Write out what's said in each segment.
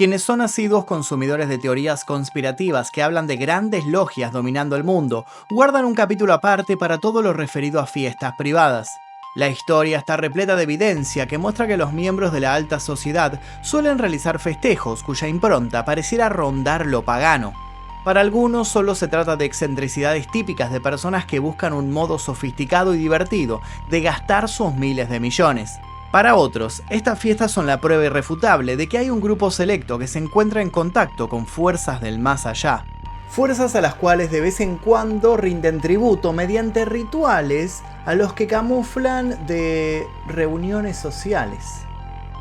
Quienes son asiduos consumidores de teorías conspirativas que hablan de grandes logias dominando el mundo, guardan un capítulo aparte para todo lo referido a fiestas privadas. La historia está repleta de evidencia que muestra que los miembros de la alta sociedad suelen realizar festejos cuya impronta pareciera rondar lo pagano. Para algunos solo se trata de excentricidades típicas de personas que buscan un modo sofisticado y divertido de gastar sus miles de millones. Para otros, estas fiestas son la prueba irrefutable de que hay un grupo selecto que se encuentra en contacto con fuerzas del más allá. Fuerzas a las cuales de vez en cuando rinden tributo mediante rituales a los que camuflan de reuniones sociales.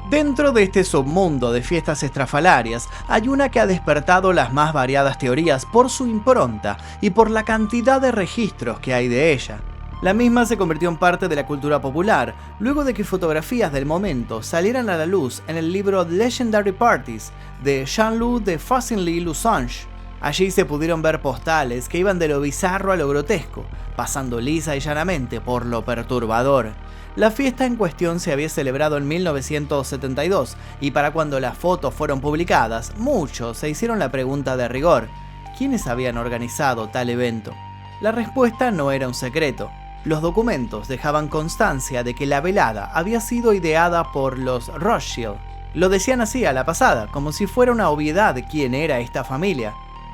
Dentro de este submundo de fiestas estrafalarias, hay una que ha despertado las más variadas teorías por su impronta y por la cantidad de registros que hay de ella. La misma se convirtió en parte de la cultura popular, luego de que fotografías del momento salieran a la luz en el libro Legendary Parties de Jean-Loup de Faucigny-Lusange. Allí se pudieron ver postales que iban de lo bizarro a lo grotesco, pasando lisa y llanamente por lo perturbador. La fiesta en cuestión se había celebrado en 1972 y para cuando las fotos fueron publicadas, muchos se hicieron la pregunta de rigor: ¿quiénes habían organizado tal evento? La respuesta no era un secreto. Los documentos dejaban constancia de que la velada había sido ideada por los Rothschild. Lo decían así a la pasada, como si fuera una obviedad quién era esta familia.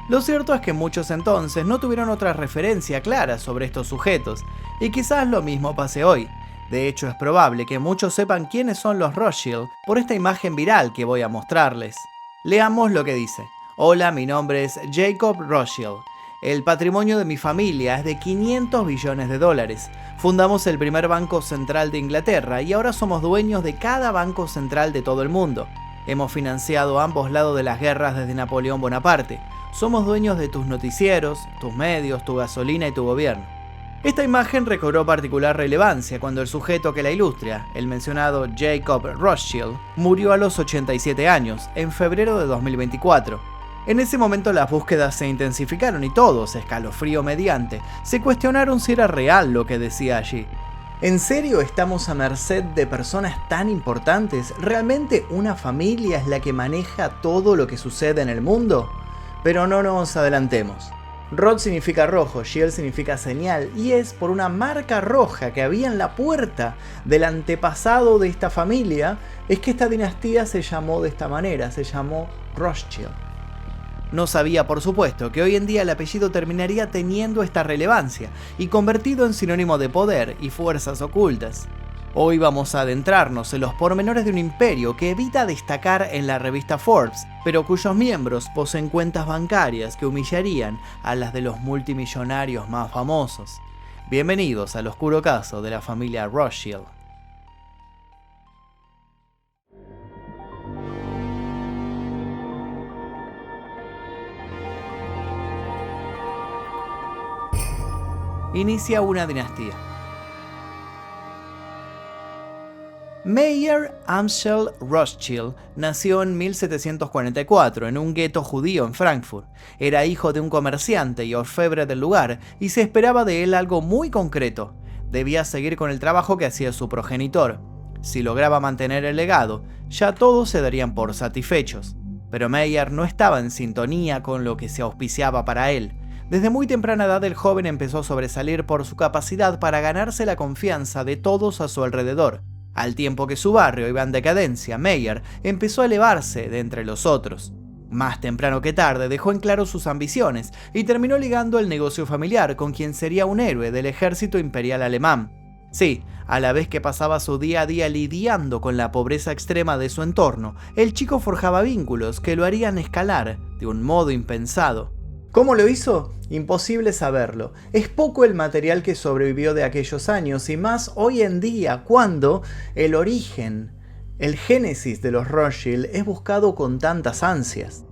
Lo cierto es que muchos entonces no tuvieron otra referencia clara sobre estos sujetos, y quizás lo mismo pase hoy. De hecho, es probable que muchos sepan quiénes son los Rothschild por esta imagen viral que voy a mostrarles. Leamos lo que dice. Hola, mi nombre es Jacob Rothschild. El patrimonio de mi familia es de 500 billones de dólares. Fundamos el primer banco central de Inglaterra y ahora somos dueños de cada banco central de todo el mundo. Hemos financiado ambos lados de las guerras desde Napoleón Bonaparte. Somos dueños de tus noticieros, tus medios, tu gasolina y tu gobierno. Esta imagen recobró particular relevancia cuando el sujeto que la ilustra, el mencionado Jacob Rothschild, murió a los 87 años, en febrero de 2024. En ese momento las búsquedas se intensificaron y todos, escalofrío mediante, se cuestionaron si era real lo que decía allí. ¿En serio estamos a merced de personas tan importantes? ¿Realmente una familia es la que maneja todo lo que sucede en el mundo? Pero no nos adelantemos. Roth significa rojo, Shield significa señal, y es por una marca roja que había en la puerta del antepasado de esta familia, es que esta dinastía se llamó de esta manera, se llamó Rothschild. No sabía, por supuesto, que hoy en día el apellido terminaría teniendo esta relevancia y convertido en sinónimo de poder y fuerzas ocultas. Hoy vamos a adentrarnos en los pormenores de un imperio que evita destacar en la revista Forbes, pero cuyos miembros poseen cuentas bancarias que humillarían a las de los multimillonarios más famosos. Bienvenidos al oscuro caso de la familia Rothschild. Inicia una dinastía. Meyer Amschel Rothschild nació en 1744 en un gueto judío en Frankfurt. Era hijo de un comerciante y orfebre del lugar y se esperaba de él algo muy concreto. Debía seguir con el trabajo que hacía su progenitor. Si lograba mantener el legado, ya todos se darían por satisfechos. Pero Meyer no estaba en sintonía con lo que se auspiciaba para él. Desde muy temprana edad el joven empezó a sobresalir por su capacidad para ganarse la confianza de todos a su alrededor. Al tiempo que su barrio iba en decadencia, Meyer empezó a elevarse de entre los otros. Más temprano que tarde dejó en claro sus ambiciones y terminó ligando el negocio familiar con quien sería un héroe del ejército imperial alemán. Sí, a la vez que pasaba su día a día lidiando con la pobreza extrema de su entorno, el chico forjaba vínculos que lo harían escalar de un modo impensado. ¿Cómo lo hizo? Imposible saberlo. Es poco el material que sobrevivió de aquellos años y más hoy en día, cuando el origen, el génesis de los Rothschild es buscado con tantas ansias.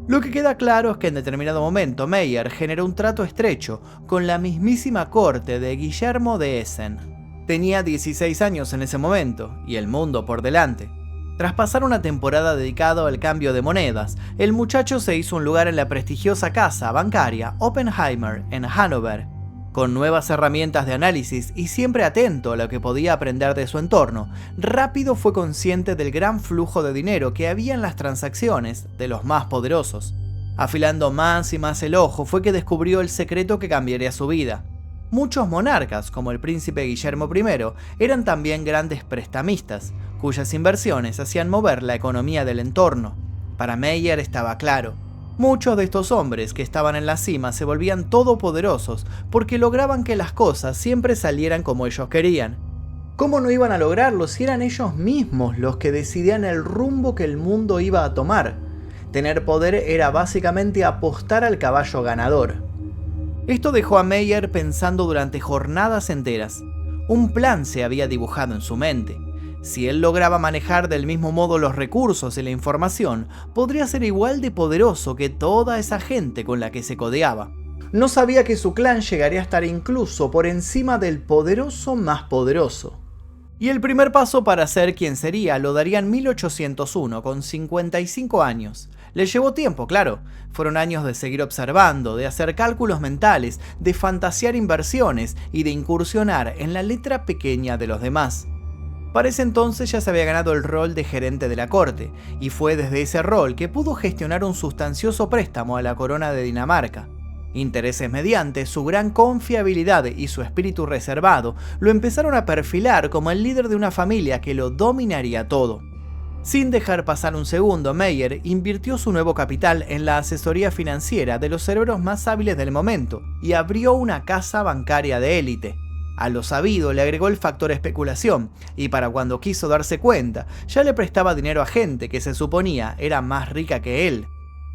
Lo que queda claro es que en determinado momento Meyer generó un trato estrecho con la mismísima corte de Guillermo de Essen. Tenía 16 años en ese momento y el mundo por delante. Tras pasar una temporada dedicada al cambio de monedas, el muchacho se hizo un lugar en la prestigiosa casa bancaria Oppenheimer en Hannover. Con nuevas herramientas de análisis y siempre atento a lo que podía aprender de su entorno, rápido fue consciente del gran flujo de dinero que había en las transacciones de los más poderosos. Afilando más y más el ojo fue que descubrió el secreto que cambiaría su vida. Muchos monarcas, como el príncipe Guillermo I, eran también grandes prestamistas, cuyas inversiones hacían mover la economía del entorno. Para Meyer estaba claro. Muchos de estos hombres que estaban en la cima se volvían todopoderosos porque lograban que las cosas siempre salieran como ellos querían. ¿Cómo no iban a lograrlo si eran ellos mismos los que decidían el rumbo que el mundo iba a tomar? Tener poder era básicamente apostar al caballo ganador. Esto dejó a Meyer pensando durante jornadas enteras. Un plan se había dibujado en su mente. Si él lograba manejar del mismo modo los recursos y la información, podría ser igual de poderoso que toda esa gente con la que se codeaba. No sabía que su clan llegaría a estar incluso por encima del poderoso más poderoso. Y el primer paso para ser quien sería lo daría en 1801, con 55 años. Le llevó tiempo, claro. Fueron años de seguir observando, de hacer cálculos mentales, de fantasear inversiones y de incursionar en la letra pequeña de los demás. Para ese entonces ya se había ganado el rol de gerente de la corte, y fue desde ese rol que pudo gestionar un sustancioso préstamo a la corona de Dinamarca. Intereses mediante, su gran confiabilidad y su espíritu reservado lo empezaron a perfilar como el líder de una familia que lo dominaría todo. Sin dejar pasar un segundo, Meyer invirtió su nuevo capital en la asesoría financiera de los cerebros más hábiles del momento y abrió una casa bancaria de élite. A lo sabido le agregó el factor especulación, y para cuando quiso darse cuenta, ya le prestaba dinero a gente que se suponía era más rica que él.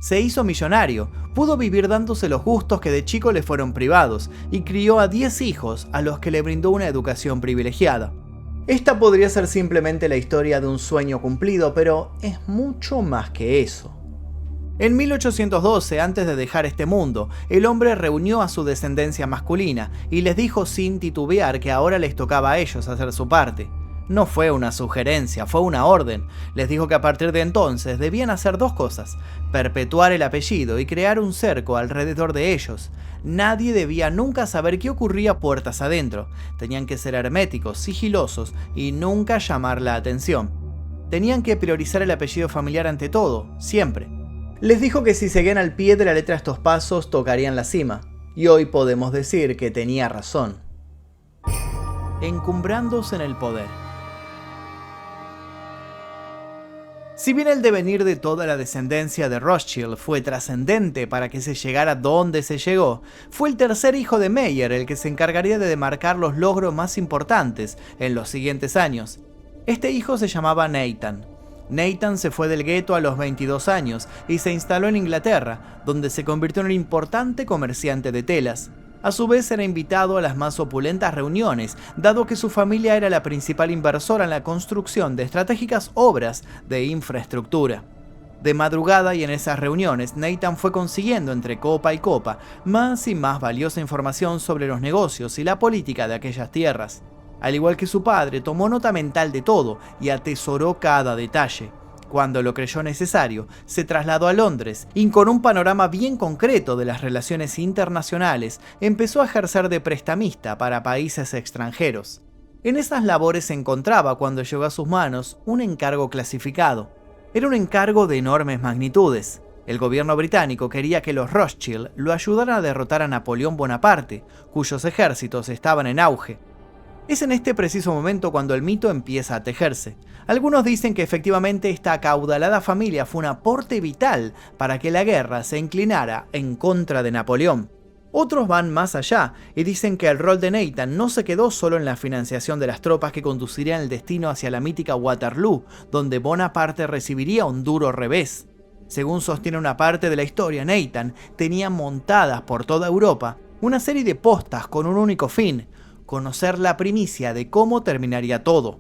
Se hizo millonario, pudo vivir dándose los gustos que de chico le fueron privados, y crió a 10 hijos a los que le brindó una educación privilegiada. Esta podría ser simplemente la historia de un sueño cumplido, pero es mucho más que eso. En 1812, antes de dejar este mundo, el hombre reunió a su descendencia masculina y les dijo sin titubear que ahora les tocaba a ellos hacer su parte. No fue una sugerencia, fue una orden. Les dijo que a partir de entonces debían hacer dos cosas: perpetuar el apellido y crear un cerco alrededor de ellos. Nadie debía nunca saber qué ocurría puertas adentro. Tenían que ser herméticos, sigilosos y nunca llamar la atención. Tenían que priorizar el apellido familiar ante todo, siempre. Les dijo que si seguían al pie de la letra estos pasos tocarían la cima. Y hoy podemos decir que tenía razón. Encumbrándose en el poder. Si bien el devenir de toda la descendencia de Rothschild fue trascendente para que se llegara donde se llegó, fue el tercer hijo de Meyer el que se encargaría de demarcar los logros más importantes en los siguientes años. Este hijo se llamaba Nathan. Nathan se fue del gueto a los 22 años y se instaló en Inglaterra, donde se convirtió en un importante comerciante de telas. A su vez era invitado a las más opulentas reuniones, dado que su familia era la principal inversora en la construcción de estratégicas obras de infraestructura. De madrugada y en esas reuniones, Nathan fue consiguiendo entre copa y copa más y más valiosa información sobre los negocios y la política de aquellas tierras. Al igual que su padre, tomó nota mental de todo y atesoró cada detalle. Cuando lo creyó necesario, se trasladó a Londres y con un panorama bien concreto de las relaciones internacionales, empezó a ejercer de prestamista para países extranjeros. En esas labores se encontraba cuando llegó a sus manos un encargo clasificado. Era un encargo de enormes magnitudes. El gobierno británico quería que los Rothschild lo ayudaran a derrotar a Napoleón Bonaparte, cuyos ejércitos estaban en auge. Es en este preciso momento cuando el mito empieza a tejerse. Algunos dicen que efectivamente esta acaudalada familia fue un aporte vital para que la guerra se inclinara en contra de Napoleón. Otros van más allá y dicen que el rol de Nathan no se quedó solo en la financiación de las tropas que conducirían el destino hacia la mítica Waterloo, donde Bonaparte recibiría un duro revés. Según sostiene una parte de la historia, Nathan tenía montadas por toda Europa una serie de postas con un único fin: conocer la primicia de cómo terminaría todo.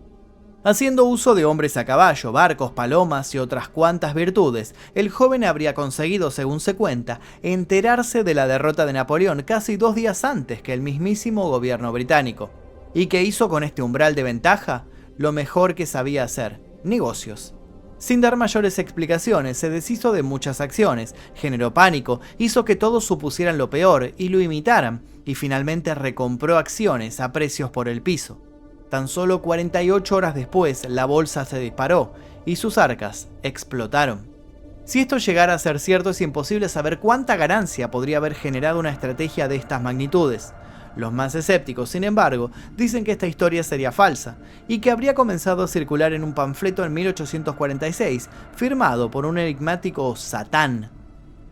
Haciendo uso de hombres a caballo, barcos, palomas y otras cuantas virtudes, el joven habría conseguido, según se cuenta, enterarse de la derrota de Napoleón casi 2 días antes que el mismísimo gobierno británico. ¿Y qué hizo con este umbral de ventaja? Lo mejor que sabía hacer: negocios. Sin dar mayores explicaciones, se deshizo de muchas acciones, generó pánico, hizo que todos supusieran lo peor y lo imitaran, y finalmente recompró acciones a precios por el piso. Tan solo 48 horas después, la bolsa se disparó y sus arcas explotaron. Si esto llegara a ser cierto, es imposible saber cuánta ganancia podría haber generado una estrategia de estas magnitudes. Los más escépticos, sin embargo, dicen que esta historia sería falsa y que habría comenzado a circular en un panfleto en 1846, firmado por un enigmático Satán.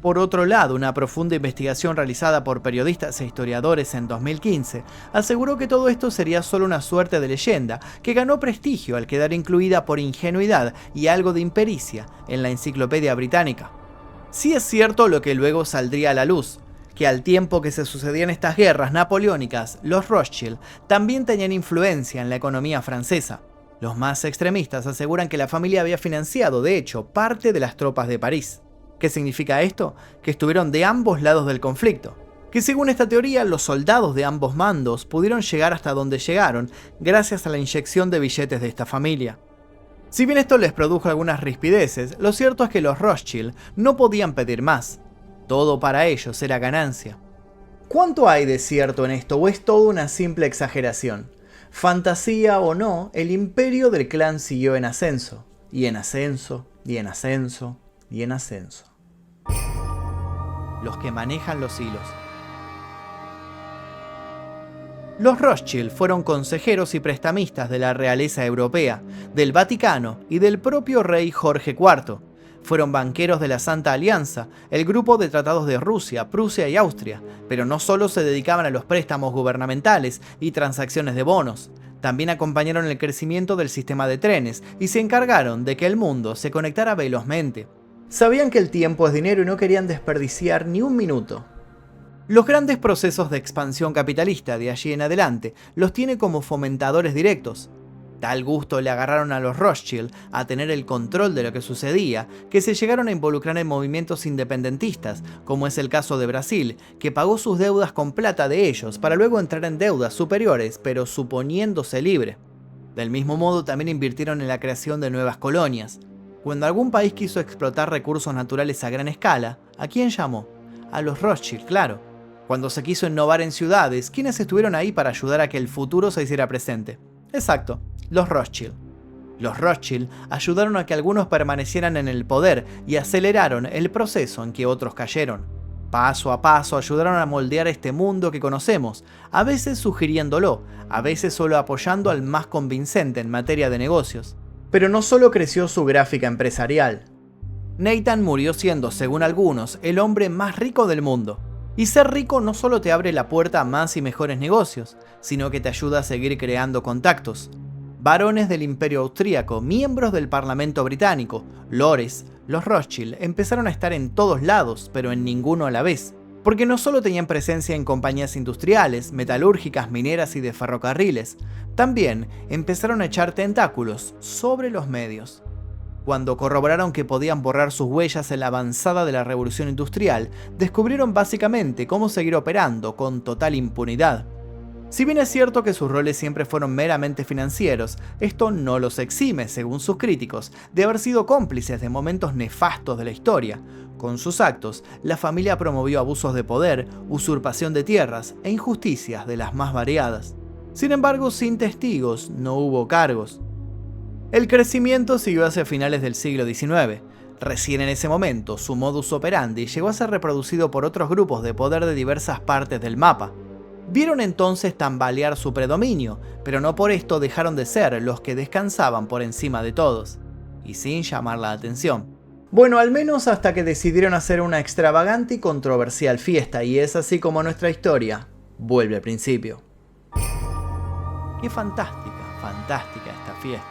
Por otro lado, una profunda investigación realizada por periodistas e historiadores en 2015 aseguró que todo esto sería solo una suerte de leyenda que ganó prestigio al quedar incluida por ingenuidad y algo de impericia en la Enciclopedia Británica. Sí es cierto lo que luego saldría a la luz, que al tiempo que se sucedían estas guerras napoleónicas, los Rothschild también tenían influencia en la economía francesa. Los más extremistas aseguran que la familia había financiado, de hecho, parte de las tropas de París. ¿Qué significa esto? Que estuvieron de ambos lados del conflicto. Que según esta teoría, los soldados de ambos mandos pudieron llegar hasta donde llegaron gracias a la inyección de billetes de esta familia. Si bien esto les produjo algunas rispideces, lo cierto es que los Rothschild no podían pedir más. Todo para ellos era ganancia. ¿Cuánto hay de cierto en esto o es todo una simple exageración? Fantasía o no, el imperio del clan siguió en ascenso, y en ascenso, y en ascenso, y en ascenso. Los que manejan los hilos. Los Rothschild fueron consejeros y prestamistas de la realeza europea, del Vaticano y del propio rey Jorge IV. Fueron banqueros de la Santa Alianza, el grupo de tratados de Rusia, Prusia y Austria, pero no solo se dedicaban a los préstamos gubernamentales y transacciones de bonos, también acompañaron el crecimiento del sistema de trenes y se encargaron de que el mundo se conectara velozmente. Sabían que el tiempo es dinero y no querían desperdiciar ni un minuto. Los grandes procesos de expansión capitalista de allí en adelante los tiene como fomentadores directos. Tal gusto le agarraron a los Rothschild a tener el control de lo que sucedía, que se llegaron a involucrar en movimientos independentistas, como es el caso de Brasil, que pagó sus deudas con plata de ellos para luego entrar en deudas superiores, pero suponiéndose libre. Del mismo modo también invirtieron en la creación de nuevas colonias. Cuando algún país quiso explotar recursos naturales a gran escala, ¿a quién llamó? A los Rothschild, claro. Cuando se quiso innovar en ciudades, ¿quiénes estuvieron ahí para ayudar a que el futuro se hiciera presente? Exacto, los Rothschild. Los Rothschild ayudaron a que algunos permanecieran en el poder y aceleraron el proceso en que otros cayeron. Paso a paso ayudaron a moldear este mundo que conocemos, a veces sugiriéndolo, a veces solo apoyando al más convincente en materia de negocios. Pero no solo creció su gráfica empresarial. Nathan murió siendo, según algunos, el hombre más rico del mundo. Y ser rico no solo te abre la puerta a más y mejores negocios, sino que te ayuda a seguir creando contactos. Varones del Imperio Austríaco, miembros del Parlamento Británico, lores, los Rothschild empezaron a estar en todos lados, pero en ninguno a la vez. Porque no solo tenían presencia en compañías industriales, metalúrgicas, mineras y de ferrocarriles, también empezaron a echar tentáculos sobre los medios. Cuando corroboraron que podían borrar sus huellas en la avanzada de la revolución industrial, descubrieron básicamente cómo seguir operando con total impunidad. Si bien es cierto que sus roles siempre fueron meramente financieros, esto no los exime, según sus críticos, de haber sido cómplices de momentos nefastos de la historia. Con sus actos, la familia promovió abusos de poder, usurpación de tierras e injusticias de las más variadas. Sin embargo, sin testigos no hubo cargos. El crecimiento siguió hacia finales del siglo XIX. Recién en ese momento, su modus operandi llegó a ser reproducido por otros grupos de poder de diversas partes del mapa. Vieron entonces tambalear su predominio, pero no por esto dejaron de ser los que descansaban por encima de todos, y sin llamar la atención. Bueno, al menos hasta que decidieron hacer una extravagante y controversial fiesta, y es así como nuestra historia vuelve al principio. Qué fantástica esta fiesta.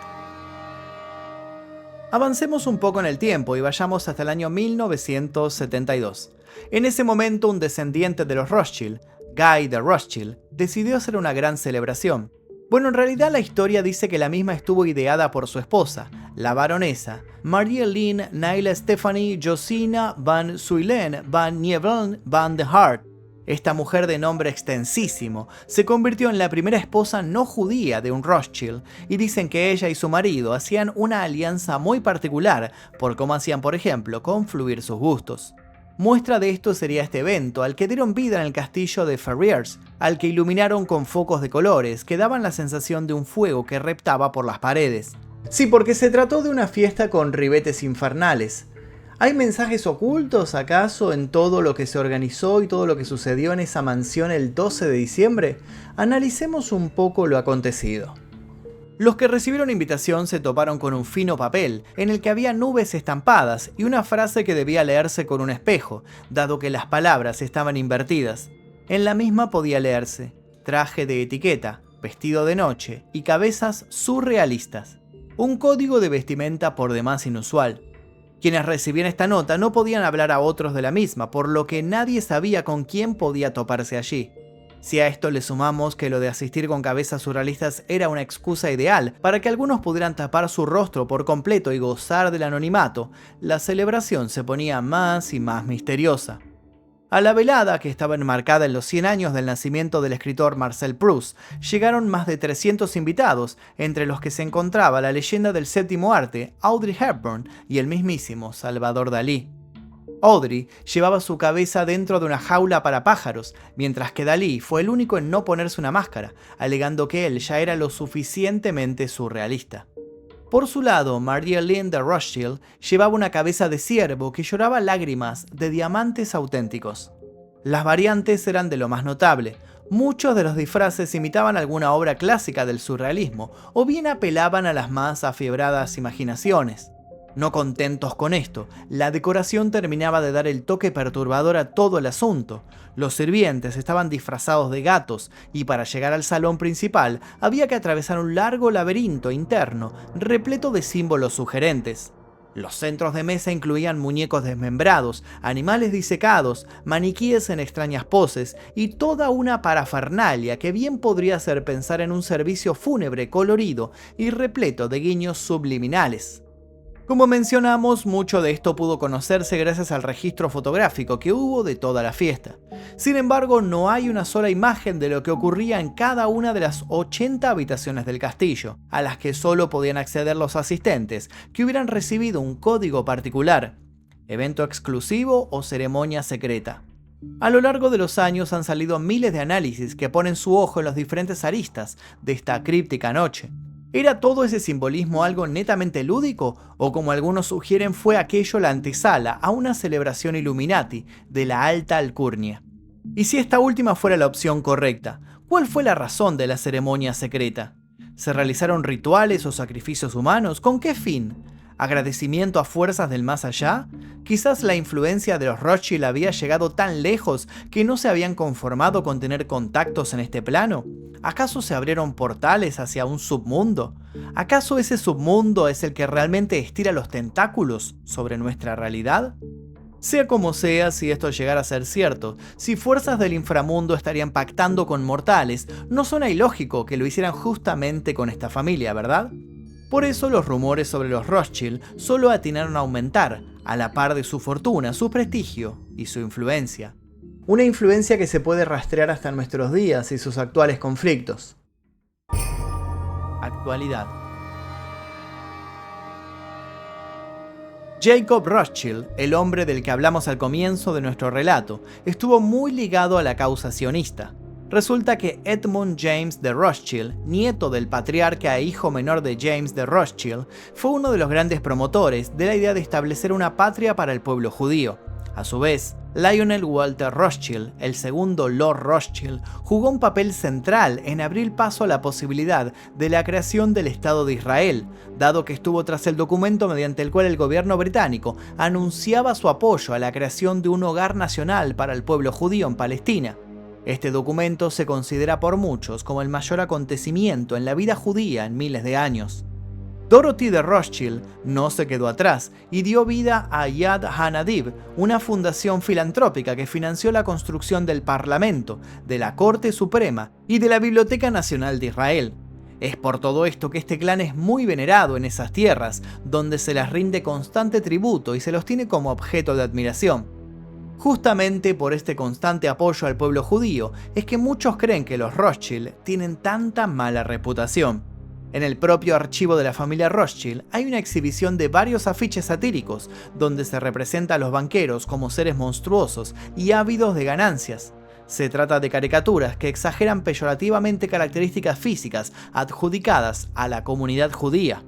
Avancemos un poco en el tiempo y vayamos hasta el año 1972. En ese momento, un descendiente de los Rothschild, Guy de Rothschild, decidió hacer una gran celebración. Bueno, en realidad la historia dice que la misma estuvo ideada por su esposa, la baronesa Marie-Lynn Nile Stephanie Josina van Zuylen van Nievelen van de Hart. Esta mujer de nombre extensísimo se convirtió en la primera esposa no judía de un Rothschild y dicen que ella y su marido hacían una alianza muy particular por cómo hacían, por ejemplo, confluir sus gustos. Muestra de esto sería este evento al que dieron vida en el castillo de Ferrières, al que iluminaron con focos de colores que daban la sensación de un fuego que reptaba por las paredes. Sí, porque se trató de una fiesta con ribetes infernales. ¿Hay mensajes ocultos acaso en todo lo que se organizó y todo lo que sucedió en esa mansión el 12 de diciembre? Analicemos un poco lo acontecido. Los que recibieron invitación se toparon con un fino papel, en el que había nubes estampadas y una frase que debía leerse con un espejo, dado que las palabras estaban invertidas. En la misma podía leerse: traje de etiqueta, vestido de noche y cabezas surrealistas. Un código de vestimenta por demás inusual. Quienes recibían esta nota no podían hablar a otros de la misma, por lo que nadie sabía con quién podía toparse allí. Si a esto le sumamos que lo de asistir con cabezas surrealistas era una excusa ideal para que algunos pudieran tapar su rostro por completo y gozar del anonimato, la celebración se ponía más y más misteriosa. A la velada, que estaba enmarcada en los 100 años del nacimiento del escritor Marcel Proust, llegaron más de 300 invitados, entre los que se encontraba la leyenda del séptimo arte, Audrey Hepburn, y el mismísimo Salvador Dalí. Audrey llevaba su cabeza dentro de una jaula para pájaros, mientras que Dalí fue el único en no ponerse una máscara, alegando que él ya era lo suficientemente surrealista. Por su lado, Marie-Helene de Rothschild llevaba una cabeza de ciervo que lloraba lágrimas de diamantes auténticos. Las variantes eran de lo más notable. Muchos de los disfraces imitaban alguna obra clásica del surrealismo o bien apelaban a las más afiebradas imaginaciones. No contentos con esto, la decoración terminaba de dar el toque perturbador a todo el asunto. Los sirvientes estaban disfrazados de gatos y para llegar al salón principal había que atravesar un largo laberinto interno repleto de símbolos sugerentes. Los centros de mesa incluían muñecos desmembrados, animales disecados, maniquíes en extrañas poses y toda una parafernalia que bien podría hacer pensar en un servicio fúnebre colorido y repleto de guiños subliminales. Como mencionamos, mucho de esto pudo conocerse gracias al registro fotográfico que hubo de toda la fiesta. Sin embargo, no hay una sola imagen de lo que ocurría en cada una de las 80 habitaciones del castillo, a las que solo podían acceder los asistentes, que hubieran recibido un código particular, evento exclusivo o ceremonia secreta. A lo largo de los años han salido miles de análisis que ponen su ojo en las diferentes aristas de esta críptica noche. ¿Era todo ese simbolismo algo netamente lúdico? ¿O como algunos sugieren fue aquello la antesala a una celebración Illuminati de la alta alcurnia? Y si esta última fuera la opción correcta, ¿cuál fue la razón de la ceremonia secreta? ¿Se realizaron rituales o sacrificios humanos? ¿Con qué fin? ¿Agradecimiento a fuerzas del más allá? Quizás la influencia de los Rothschild había llegado tan lejos que no se habían conformado con tener contactos en este plano. ¿Acaso se abrieron portales hacia un submundo? ¿Acaso ese submundo es el que realmente estira los tentáculos sobre nuestra realidad? Sea como sea, si esto llegara a ser cierto, si fuerzas del inframundo estarían pactando con mortales, no suena ilógico que lo hicieran justamente con esta familia, ¿verdad? Por eso los rumores sobre los Rothschild solo atinaron a aumentar, a la par de su fortuna, su prestigio y su influencia. Una influencia que se puede rastrear hasta nuestros días y sus actuales conflictos. Actualidad. Jacob Rothschild, el hombre del que hablamos al comienzo de nuestro relato, estuvo muy ligado a la causa sionista. Resulta que Edmund James de Rothschild, nieto del patriarca e hijo menor de James de Rothschild, fue uno de los grandes promotores de la idea de establecer una patria para el pueblo judío. A su vez, Lionel Walter Rothschild, el segundo Lord Rothschild, jugó un papel central en abrir paso a la posibilidad de la creación del Estado de Israel, dado que estuvo tras el documento mediante el cual el gobierno británico anunciaba su apoyo a la creación de un hogar nacional para el pueblo judío en Palestina. Este documento se considera por muchos como el mayor acontecimiento en la vida judía en miles de años. Dorothy de Rothschild no se quedó atrás y dio vida a Yad HaNadiv, una fundación filantrópica que financió la construcción del Parlamento, de la Corte Suprema y de la Biblioteca Nacional de Israel. Es por todo esto que este clan es muy venerado en esas tierras, donde se les rinde constante tributo y se los tiene como objeto de admiración. Justamente por este constante apoyo al pueblo judío es que muchos creen que los Rothschild tienen tanta mala reputación. En el propio archivo de la familia Rothschild hay una exhibición de varios afiches satíricos donde se representa a los banqueros como seres monstruosos y ávidos de ganancias. Se trata de caricaturas que exageran peyorativamente características físicas adjudicadas a la comunidad judía.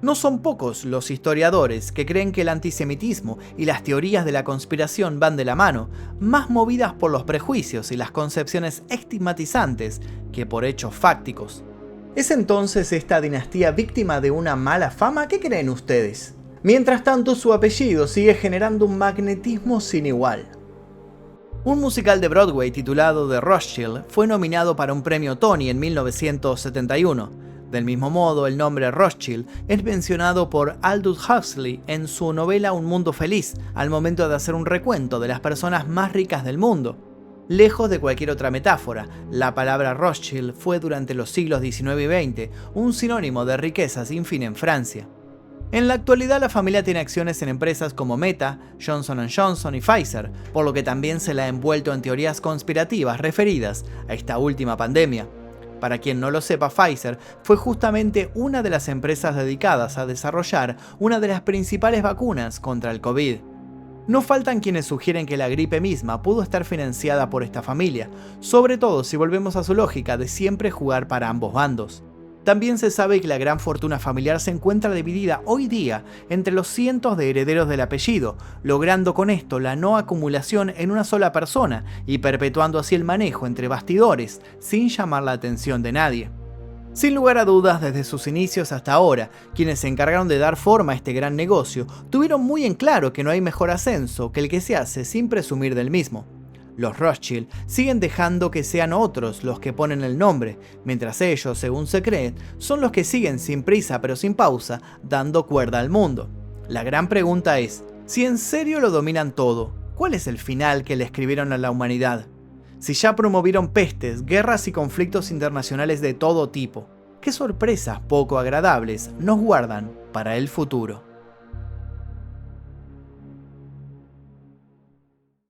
No son pocos los historiadores que creen que el antisemitismo y las teorías de la conspiración van de la mano, más movidas por los prejuicios y las concepciones estigmatizantes que por hechos fácticos. ¿Es entonces esta dinastía víctima de una mala fama? ¿Qué creen ustedes? Mientras tanto, su apellido sigue generando un magnetismo sin igual. Un musical de Broadway titulado The Rothschild fue nominado para un premio Tony en 1971. Del mismo modo, el nombre Rothschild es mencionado por Aldous Huxley en su novela Un Mundo Feliz, al momento de hacer un recuento de las personas más ricas del mundo. Lejos de cualquier otra metáfora, la palabra Rothschild fue durante los siglos XIX y XX un sinónimo de riqueza sin fin en Francia. En la actualidad la familia tiene acciones en empresas como Meta, Johnson & Johnson y Pfizer, por lo que también se la ha envuelto en teorías conspirativas referidas a esta última pandemia. Para quien no lo sepa, Pfizer fue justamente una de las empresas dedicadas a desarrollar una de las principales vacunas contra el COVID. No faltan quienes sugieren que la gripe misma pudo estar financiada por esta familia, sobre todo si volvemos a su lógica de siempre jugar para ambos bandos. También se sabe que la gran fortuna familiar se encuentra dividida hoy día entre los cientos de herederos del apellido, logrando con esto la no acumulación en una sola persona y perpetuando así el manejo entre bastidores sin llamar la atención de nadie. Sin lugar a dudas, desde sus inicios hasta ahora, quienes se encargaron de dar forma a este gran negocio tuvieron muy en claro que no hay mejor ascenso que el que se hace sin presumir del mismo. Los Rothschild siguen dejando que sean otros los que ponen el nombre, mientras ellos, según se cree, son los que siguen sin prisa pero sin pausa, dando cuerda al mundo. La gran pregunta es, si en serio lo dominan todo, ¿cuál es el final que le escribieron a la humanidad? Si ya promovieron pestes, guerras y conflictos internacionales de todo tipo, ¿qué sorpresas poco agradables nos guardan para el futuro?